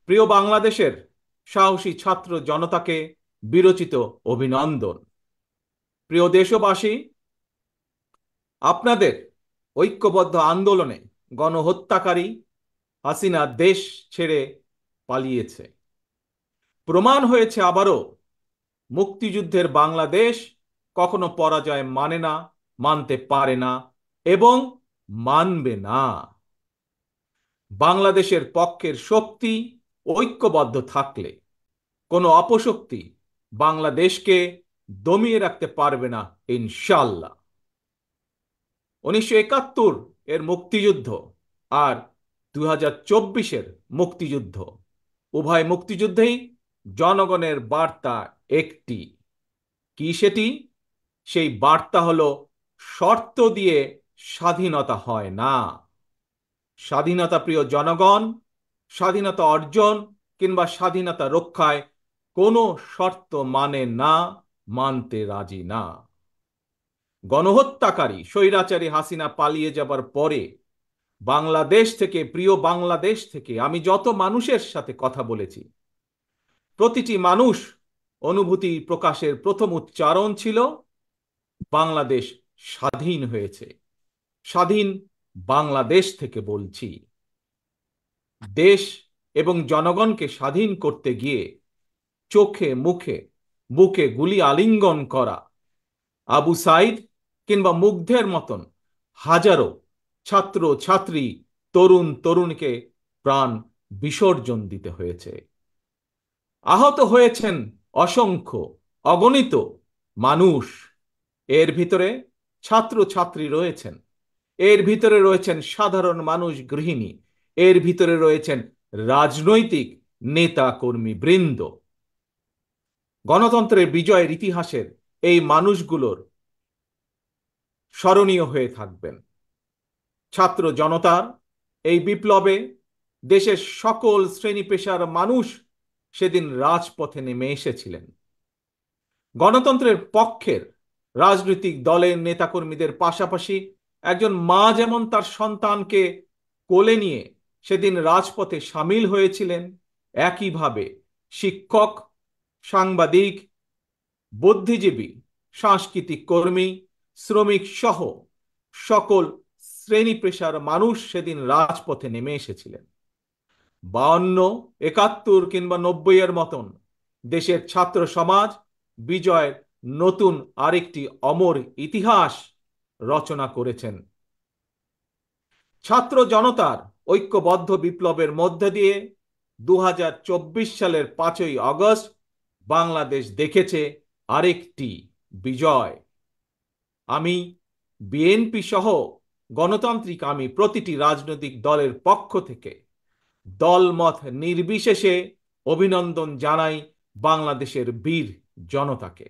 প্রিয় বাংলাদেশের সাহসী ছাত্র জনতাকে বিরচিত অভিনন্দন। প্রিয় দেশবাসী, আপনাদের ঐক্যবদ্ধ আন্দোলনে গণহত্যাকারী হাসিনা দেশ ছেড়ে পালিয়েছে। প্রমাণ হয়েছে আবারও মুক্তিযুদ্ধের বাংলাদেশ কখনো পরাজয় মানে না, মানতে পারে না এবং মানবে না। বাংলাদেশের পক্ষের শক্তি ঐক্যবদ্ধ থাকলে কোনো অপশক্তি বাংলাদেশকে দমিয়ে রাখতে পারবে না, ইনশাল্লাহ। 1971 এর মুক্তিযুদ্ধ আর 2024-এর মুক্তিযুদ্ধ, উভয় মুক্তিযুদ্ধেই জনগণের বার্তা একটি। কি সেটি? সেই বার্তা হলো, শর্ত দিয়ে স্বাধীনতা হয় না। স্বাধীনতা প্রিয় জনগণ, স্বাধীনতা অর্জন কিংবা স্বাধীনতা রক্ষায় কোনো শর্ত মানে না, মানতে রাজি না। গণহত্যাকারী স্বৈরাচারী হাসিনা পালিয়ে যাবার পরে বাংলাদেশ থেকে, প্রিয় বাংলাদেশ থেকে আমি যত মানুষের সাথে কথা বলেছি, প্রতিটি মানুষ অনুভূতি প্রকাশের প্রথম উচ্চারণ ছিল, বাংলাদেশ স্বাধীন হয়েছে। স্বাধীন বাংলাদেশ থেকে বলছি। দেশ এবং জনগণকে স্বাধীন করতে গিয়ে চোখে মুখে বুকে গুলি আলিঙ্গন করা আবু সাইদ কিংবা মুগ্ধের মতন হাজারো ছাত্র ছাত্রী, তরুণ তরুণীকে প্রাণ বিসর্জন দিতে হয়েছে। আহত হয়েছেন অসংখ্য, অগণিত মানুষ। এর ভিতরে ছাত্র ছাত্রী রয়েছেন, এর ভিতরে রয়েছেন সাধারণ মানুষ, গৃহিণী, এর ভিতরে রয়েছেন রাজনৈতিক নেতা কর্মী বৃন্দ। গণতন্ত্রের বিজয়ের ইতিহাসের এই মানুষগুলোর স্মরণীয় হয়ে থাকবেন। ছাত্র জনতার এই বিপ্লবে দেশের সকল শ্রেণী পেশার মানুষ সেদিন রাজপথে নেমে এসেছিলেন। গণতন্ত্রের পক্ষের রাজনৈতিক দলের নেতাকর্মীদের পাশাপাশি একজন মা যেমন তার সন্তানকে কোলে নিয়ে সেদিন রাজপথে সামিল হয়েছিলেন, একইভাবে শিক্ষক, সাংবাদিক, বুদ্ধিজীবী, সাংস্কৃতিক কর্মী, শ্রমিক সহ সকল শ্রেণী পেশার মানুষ সেদিন রাজপথে নেমে এসেছিলেন। 52, 71 কিংবা 90-এর মতন দেশের ছাত্র সমাজ বিজয়ের নতুন আরেকটি অমর ইতিহাস রচনা করেছেন। ছাত্র জনতার ঐক্যবদ্ধ বিপ্লবের মধ্য দিয়ে 2024 সালের 5ই আগস্ট বাংলাদেশ দেখেছে আরেকটি বিজয়। আমি বিএনপি সহ গণতান্ত্রিক আমি প্রতিটি রাজনৈতিক দলের পক্ষ থেকে দলমত নির্বিশেষে অভিনন্দন জানাই বাংলাদেশের বীর জনতাকে।